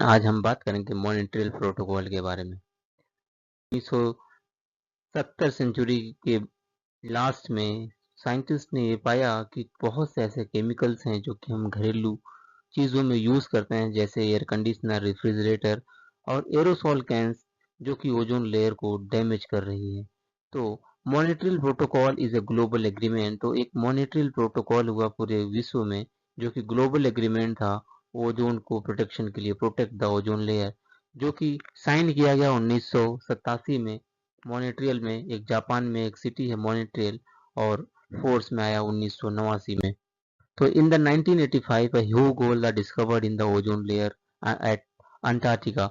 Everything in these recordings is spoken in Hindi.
आज हम बात करेंगे मॉन्ट्रियल प्रोटोकॉल के बारे में। 1970 सेंचुरी के लास्ट में साइंटिस्ट ने ये पाया कि बहुत से ऐसे केमिकल्स हैं जो कि हम घरेलू चीज़ों में यूज़ करते हैं, जैसे एयर कंडीशनर, रेफ्रिजरेटर और एरोसॉल कैंस, जो कि ओजोन लेयर को डैमेज कर रही है। तो Montreal protocol is a global agreement. तो एक मॉन्ट्रियल प्रोटोकॉल हुआ पूरे विश्व में, जो कि ग्लोबल एग्रीमेंट था ओजोन को प्रोटेक्शन के लिए, प्रोटेक्ट द ओजोन लेयर, जो कि साइन किया गया 1987 में मॉन्ट्रियल में। एक जापान में एक सिटी है मॉन्ट्रियल, और फोर्स में आया 1989 में। तो in the 1985 a Hugh Gould discovered in the ozone layer at Antarctica.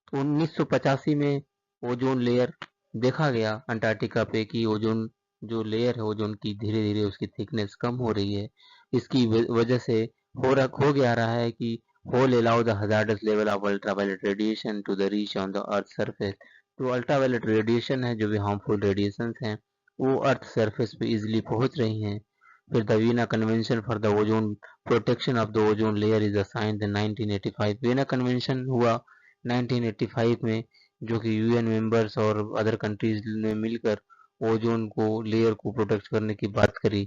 तो 1985 में ओजोन लेयर देखा गया अंटार्कटिका पे कि ओजोन जो लेयर है ओजोन की धीरे धीरे उसकी थिकनेस कम हो रही है। इसकी वजह से हो गया रहा है कि hole allow the hazardous level of ultraviolet radiation to the reach on the earth surface. तो अल्ट्रावायलेट रेडिएशन है, जो भी हार्मफुल रेडिएशन हैं, वो अर्थ सरफेस पे इजिली पहुंच रही हैं। फिर the Veena convention for the ozone protection of the ozone layer is assigned in 1985। Veena convention हुआ 1985 में, जो कि यूएन मेंबर्स और अदर कंट्रीज ने मिलकर ओजोन को लेयर को प्रोटेक्ट करने की बात करी।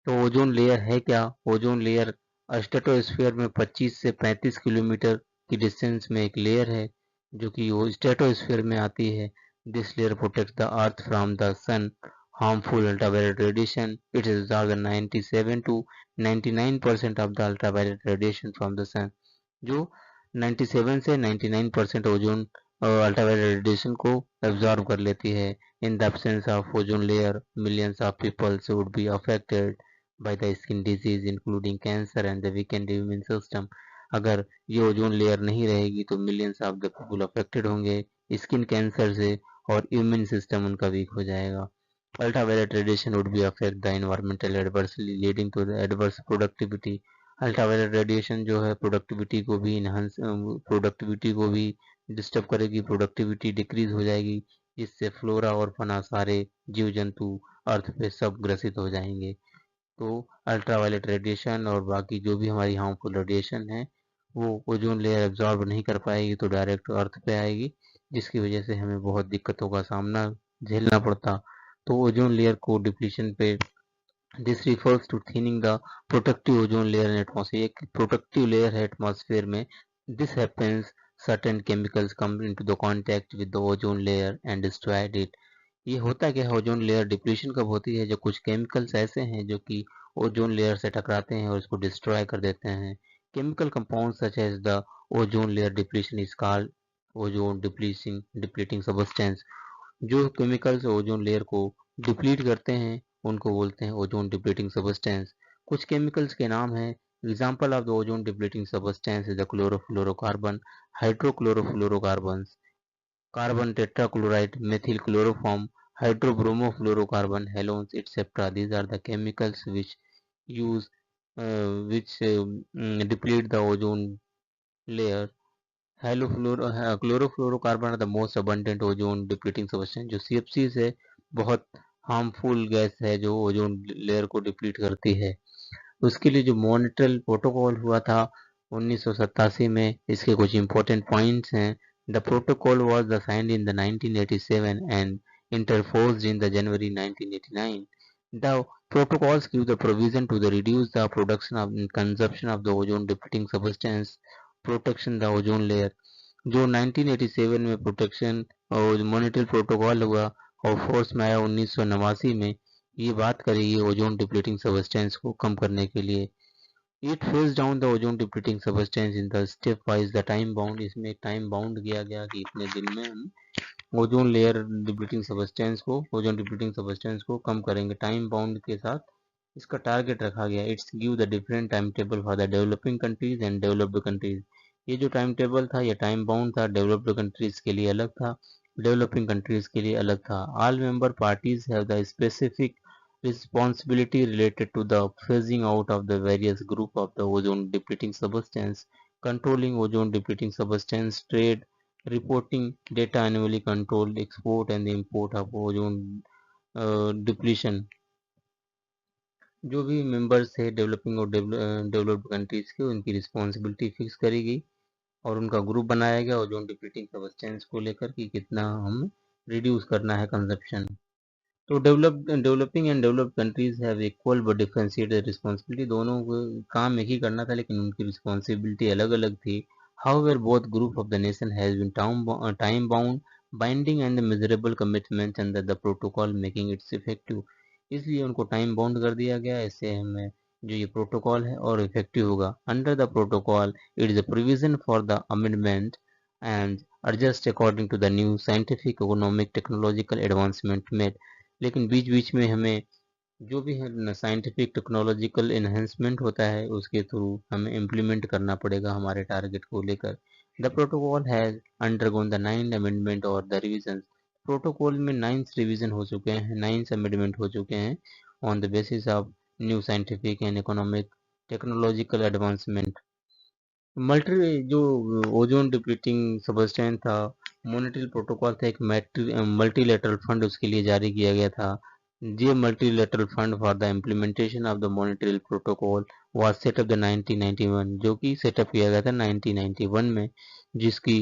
तो ओजोन लेयर है क्या? ओजोन लेयर स्ट्रेटोस्फीयर में 25 से 35 किलोमीटर की डिस्टेंस में एक लेयर है, जो कि वो स्ट्रेटोस्फीयर में आती है। This layer protects the earth from the sun harmful ultraviolet radiation. It absorbs 97 to 99% of the ultraviolet radiation from the sun, जो 97 से 99% ओजोन अल्ट्रावायलेट रेडिएशन को एब्जॉर्ब कर लेती है। In the absence of ozone layer millions of peoples would be affected by the skin disease including cancer and the weakened immune system. अगर ये ओजोन लेयर नहीं रहेगी तो millions of the people affected होंगे स्किन कैंसर से, और इम्यून सिस्टम उनका वीक हो जाएगा। Ultraviolet radiation would be affect the environmental adversely leading to the adverse productivity। Ultraviolet radiation जो है प्रोडक्टिविटी को भी प्रोडक्टिविटी को भी डिस्टर्ब करेगी, प्रोडक्टिविटी डिक्रीज हो जाएगी, जिससे फ्लोरा और फना सारे जीव जंतु अर्थ पे सब ग्रसित हो जाएंगे। तो अल्ट्रावायलेट रेडिएशन और बाकी जो भी हमारी हार्मफुल रेडिएशन है वो ओजोन लेयर एब्जॉर्ब नहीं कर पाएगी, तो डायरेक्ट अर्थ पे आएगी, जिसकी वजह से हमें बहुत दिक्कतों का सामना झेलना पड़ता। तो ओजोन लेयर को डिप्लीशन पे, this refers to thinning the protective ozone layer in atmosphere. एक प्रोटेक्टिव लेयर है एटमॉस्फेयर में। This happens certain chemicals come into the contact with the ozone layer and destroyed it. ये होता क्या है, ओजोन लेयर डिप्लीशन कब होती है? जब कुछ केमिकल्स ऐसे हैं जो कि ओजोन लेयर से टकराते हैं और इसको डिस्ट्रॉय कर देते हैं। Chemical compound such as the ozone layer depletion is called ozone depleting substance. जो केमिकल्स ओजोन लेयर को डिप्लीट करते हैं उनको बोलते हैं ओजोन डिप्लीटिंग सबस्टेंस। कुछ केमिकल्स के नाम हैं। Example of the ozone depleting substance is the chlorofluorocarbon, hydrochlorofluorocarbons, carbon tetrachloride, methyl chloroform, hydrobromofluorocarbon, halons etcetera. These are the chemicals use which deplete the ozone layer। Chlorofluorocarbon are the most abundant ozone depleting substance. जो CFCs है, बहुत हार्मफुल गैस है जो ओजोन लेयर को डिप्लीट करती है। उसके लिए जो मॉन्ट्रियल प्रोटोकॉल हुआ था 1987 में, इसके कुछ इंपॉर्टेंट पॉइंट्स हैं। The protocol was the signed in the 1987 and interforced in the January 1989। The protocols give the provision to the reduce the production of consumption of the ozone depleting substance, protection the ozone layer। जो 1987 में प्रोटेक्शन और मॉनिटरी प्रोटोकॉल हुआ और फोर्स में आया 1989 में, ये बात करेगी ओजोन डिप्लीटिंग सबस्टेंस को कम करने के लिए। It phase down the ozone depleting substance in the step wise the time bound. इसमें टाइम बाउंड किया गया कि इतने दिन में हम ओजोन लेयर डिप्लीटिंग सबस्टेंस को ओजोन डिप्लीटिंग सबस्टेंस को कम करेंगे, टाइम बाउंड के साथ इसका टारगेट रखा गया। It's give the different time table for the developing countries and developed countries. ये जो टाइम टेबल था, ये टाइम बाउंड था, डेवलप्ड कंट्रीज के लिए अलग था, डेवलपिंग कंट्रीज के लिए अलग था। All member parties have the specific responsibility related to the phasing out of the various group of the ozone depleting substance, controlling ozone depleting substance trade, reporting data annually, control export and the import of ozone depletion। जो भी मेंबर्स थे डेवलपिंग और डेवलप्ड कंट्रीज के, उनकी रिस्पॉन्सिबिलिटी फिक्स करी गई और उनका ग्रुप बनाया गया ओजोन डिप्लीटिंग सब्सटेंस को लेकर कि कितना हम रिड्यूस करना है कंजप्शन। तो developing and developed countries have equal but differentiated responsibility. दोनों को काम एक ही करना था लेकिन उनकी रिस्पॉन्सिबिलिटी अलग अलग थी। However both group of the nation has been time bound binding and measurable commitment under the protocol making its effective. इसलिए उनको टाइम बाउंड कर दिया गया, इससे हमें जो ये प्रोटोकॉल है और इफेक्टिव होगा। Under the protocol it is a provision for the amendment and adjust according to the new scientific, economic, technological advancement made। लेकिन बीच बीच में हमें जो भी है साइंटिफिक टेक्नोलॉजिकल इन्हेंसमेंट होता है उसके थ्रू हमें इम्प्लीमेंट करना पड़ेगा हमारे टारगेट को लेकर। The protocol has undergone the 9th amendment और द रिविजन। प्रोटोकॉल में 9th रिविजन हो चुके हैं, 9th अमेंडमेंट हो चुके हैं on the basis of new scientific and economic technological advancement. Multi जो ओजोन डिप्लीटिंग सबस्टेंस था, मॉनेटरी प्रोटोकॉल था एक मल्टीलेटरल फंड उसके लिए जारी किया गया था। ये multilateral fund for the implementation of the monetary protocol was set up the 1991, जो कि सेटअप किया गया था 1991 में, जिसकी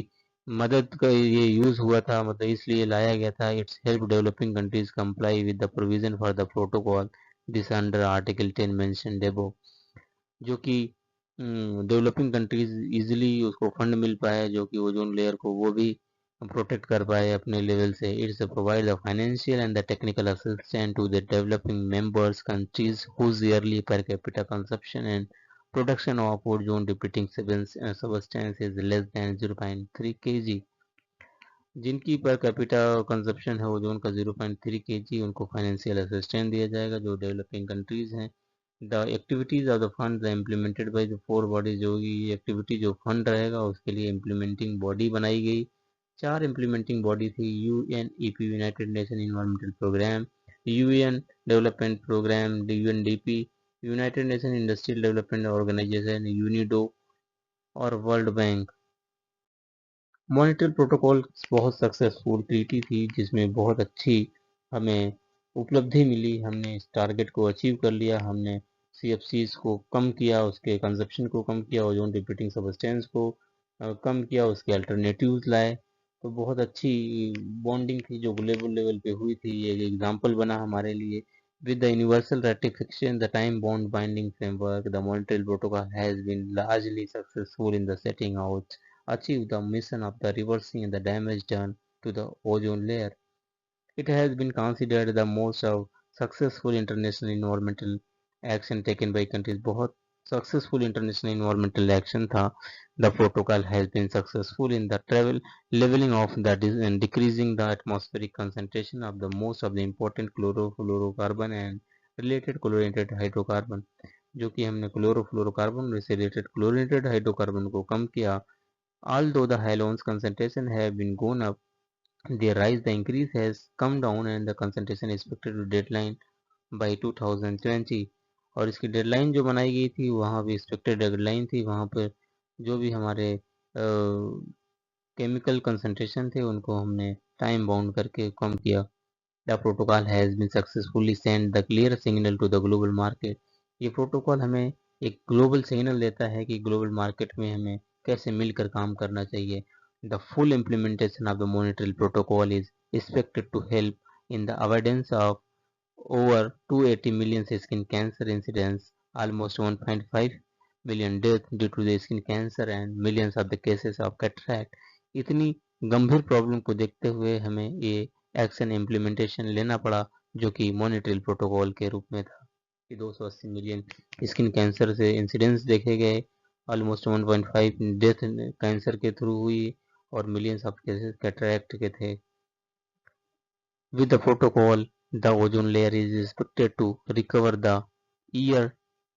मदद का ये यूज हुआ था, मतलब इसलिए लाया गया था। Its help developing countries comply with the provision for the protocol this under article 10 mention डेबो, जो कि डेवलपिंग कंट्रीज इजीली उसको फंड मिल पाए, जो कि ओजोन लेयर को वो भी प्रोटेक्ट कर पाए अपने लेवल से। Its provide the financial and the technical assistance to the developing members countries whose yearly per capita consumption and production of ozone depleting substance is less than 0.3 kg। जिनकी पर कैपिटा कंजप्शन है ओजोन का 0.3 kg, उनको फाइनेंशियल असिस्टेंस दिया जाएगा जो डेवलपिंग कंट्रीज हैं। The activities of the fund implemented by the 4 bodies, जो ये एक्टिविटी जो फंड रहेगा उसके लिए इम्प्लीमेंटिंग बॉडी बनाई गई। 4 इम्प्लीमेंटिंग बॉडी थी, UNEP United Nation environmental programme, UN development programme UNDP, United Nation industrial development organisation UNIDO और वर्ल्ड बैंक। मॉनिटरी प्रोटोकॉल बहुत सक्सेसफुल ट्रीटी थी जिसमें बहुत अच्छी हमें उपलब्धि मिली। हमने इस टारगेट को अचीव कर लिया, हमने सीएफसीज को कम किया, उसके कंजप्शन को कम किया, ओजोन डिप्लीटिंग सबस्टेंस को कम किया, उसके अल्टरनेटिव्स लाए। तो बहुत अच्छी बॉन्डिंग थी जो ग्लोबल लेवल पे हुई थी, ये एक एग्जाम्पल बना हमारे लिए। With the universal ratification the time bond binding framework the Montreal protocol has been largely successful in the setting out achieve the mission of the reversing the damage done to the ozone layer. It has been considered the most successful international environmental action taken by countries। बहुत successful international environmental action था। The protocol has been successful in the travel leveling of the decreasing the atmospheric concentration of the most of the important chlorofluorocarbon and related chlorinated hydrocarbon। जो कि हमने क्लोरोफ्लोरोकार्बन से रिलेटेड क्लोरिनेटेड हाइड्रोकार्बन को कम किया। Although the halogens concentration have been gone up, their rise the increase has come down and the concentration is expected to deadline by 2020। और इसकी डेडलाइन जो बनाई गई थी वहाँ भी एक्सपेक्टेड डेडलाइन थी, वहाँ पर जो भी हमारे केमिकल कंसंट्रेशन थे उनको हमने टाइम बाउंड करके कम किया। The protocol has been successfully send the clear signal to the global market. ये प्रोटोकॉल हमें एक ग्लोबल सिग्नल देता है कि ग्लोबल मार्केट में हमें कैसे मिलकर काम करना चाहिए। The full implementation of the Montreal protocol is expected to help in the avoidance of over 280 million skin cancer incidents, almost 1.5 million deaths due to the skin cancer and millions of the cases of cataract। इतनी गंभीर प्रॉब्लम को देखते हुए हमें ये एक्शन इम्प्लीमेंटेशन लेना पड़ा जो कि मॉनिटरी प्रोटोकॉल के रूप में था कि 280 मिलियन स्किन कैंसर से इंसिडेंट्स देखे गए, ऑलमोस्ट 1.5 डेथ कैंसर के थ्रू हुई और मिलियंस ऑफ केसेस कैटरैक्ट के थे। With the protocol, the ozone layer is expected to recover the year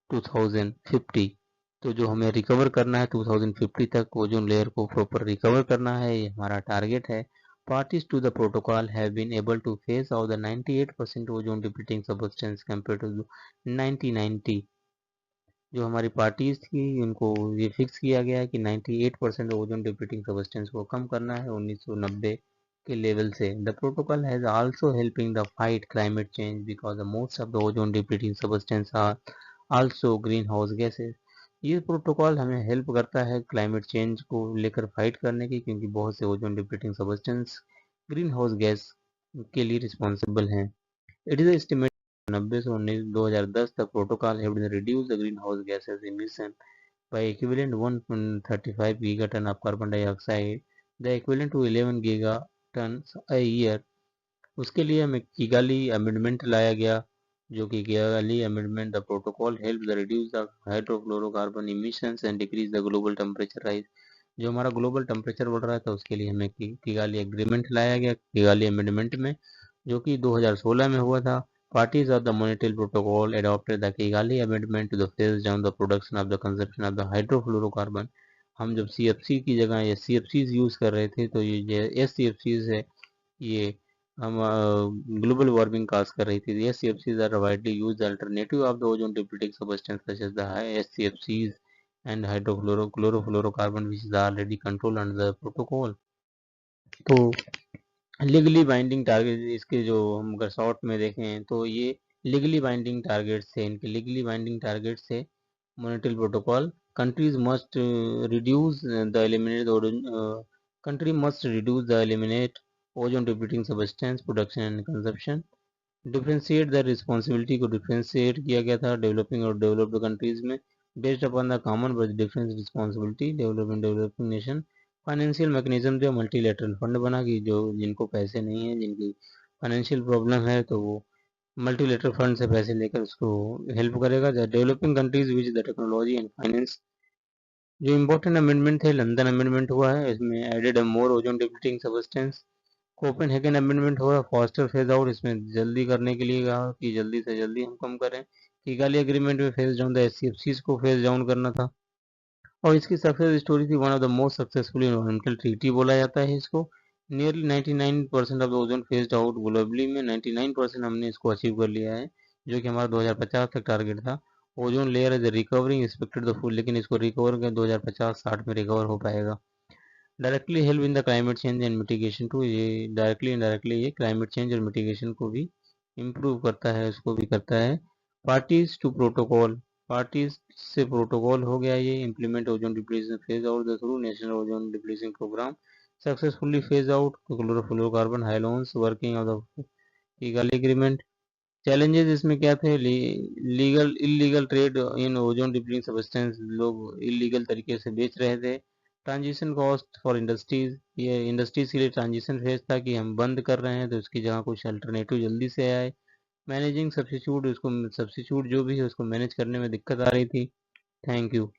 2050। तो जो हमें रिकवर करना है 2050 तक ओजोन लेयर को प्रॉपर रिकवर करना है, ये हमारा टारगेट है। Parties to the protocol have been able to phase out the 98% ozone depleting substance compared to 1990। जो हमारी पार्टीज थी उनको ये फिक्स किया गया है कि 98% ओजोन डिप्लीटिंग सबस्टेंस को कम करना है 1990 के लेवल से। The protocol has also helping the fight climate change because the most of the ozone depleting substance are also greenhouse gases. ये प्रोटोकॉल हमें हेल्प करता है क्लाइमेट चेंज को लेकर फाइट करने की, क्योंकि बहुत से ozone depleting substance green house gas के लिए रिस्पॉन्सिबल हैं। इट इज एस्टिमेटेड 90 से 2010 तक protocol have reduce the green house gases emission by equivalent 135 gigaton of carbon dioxide, the equivalent to 11 gigatons a year। उसके लिए हमें किगाली अमेंडमेंट लाया गया, जो कि Kigali amendment the protocol help the reduce the hydrofluorocarbon emissions and decrease the global temperature rise. जो हमारा ग्लोबल टेम्परेचर बढ़ रहा था उसके लिए हमें किगाली एग्रीमेंट लाया गया किगाली अमेंडमेंट में, जो कि 2016 में हुआ था। Parties of the Montreal Protocol adopted the Kigali Amendment to the phase down the production of the consumption of the hydrofluorocarbon। हम जब CFC की जगह ये CFCs यूज कर रहे थे, तो ये SCFCs है, ये हम ग्लोबल वार्मिंग काज कर रही थी। SCFCs are widely used alternative of the ozone depleting substance such as the SCFCs and hydrochlorofluorocarbon which is already controlled under the protocol। तो लीगली बाइंडिंग टारगेट इसके जो हम अगर शॉर्ट में देखें तो ये लीगली बाइंडिंग टारगेट्स थे, इनके लीगली बाइंडिंग टारगेट्स थे monetary protocol. Countries must reduce the eliminate country must reduce the eliminate ozone depleting substance production and consumption. Differentiate the responsibility को डिफ्रेंशिएट किया गया था डेवलपिंग और डेवलप्ड कंट्रीज में, based upon the common but difference responsibility developing nation. Financial mechanism जो मल्टीलेटरल फंड बना कि जो जिनको पैसे नहीं है, जिनकी फाइनेंशियल प्रॉब्लम है, तो वो मल्टीलेटरल फंड से पैसे लेकर उसको हेल्प करेगा। Developing countries which the technology and finance. जो इम्पोर्टेंट अमेंडमेंट थे, लंदन अमेंडमेंट हुआ है, इसमें added more ozone depleting substance. Copenhagen amendment हुआ, फास्टर फेज आउट, इसमें जल्दी करने के लिए कहा कि जल्दी से जल्दी हम कम करें। किगाली एग्रीमेंट में फेज डाउन द एससीएफसीज को फेज डाउन करना था, और इसकी सक्सेस स्टोरी थी one of the most successful environmental treaty बोला जाता है इसको। Nearly 99% of the ozone phased out globally में 99% हमने इसको अचीव कर लिया है, जो कि हमारा 2050 तक टारगेट था। Ozone layer is recovering expected the full, लेकिन इसको रिकवर कर 2050-60 में रिकवर हो पाएगा। Directly help in the climate change and mitigation to, ये डायरेक्टली इनडायरेक्टली ये क्लाइमेट चेंज और मिटिगेशन को भी इम्प्रूव करता है, उसको भी करता है। पार्टीज टू प्रोटोकॉल, पार्टीज से प्रोटोकॉल हो गया ये implement ozone depletion phase out the through national ozone depletion programme successfully phase out chlorofluorocarbon हाइलोन्स working of the Kigali agreement. Challenges इसमें क्या थे? Legal illegal trade in ozone depleting substance, लोग इलीगल तरीके से बेच रहे थे। ट्रांजिशन कॉस्ट फॉर इंडस्ट्रीज, ये इंडस्ट्रीज के लिए ट्रांजिशन फेज था कि हम बंद कर रहे हैं तो इसकी जगह कुछ अल्टरनेटिव जल्दी से आए। मैनेजिंग सब्सिट्यूट, उसको सब्सिट्यूट जो भी है उसको मैनेज करने में दिक्कत आ रही थी। Thank you.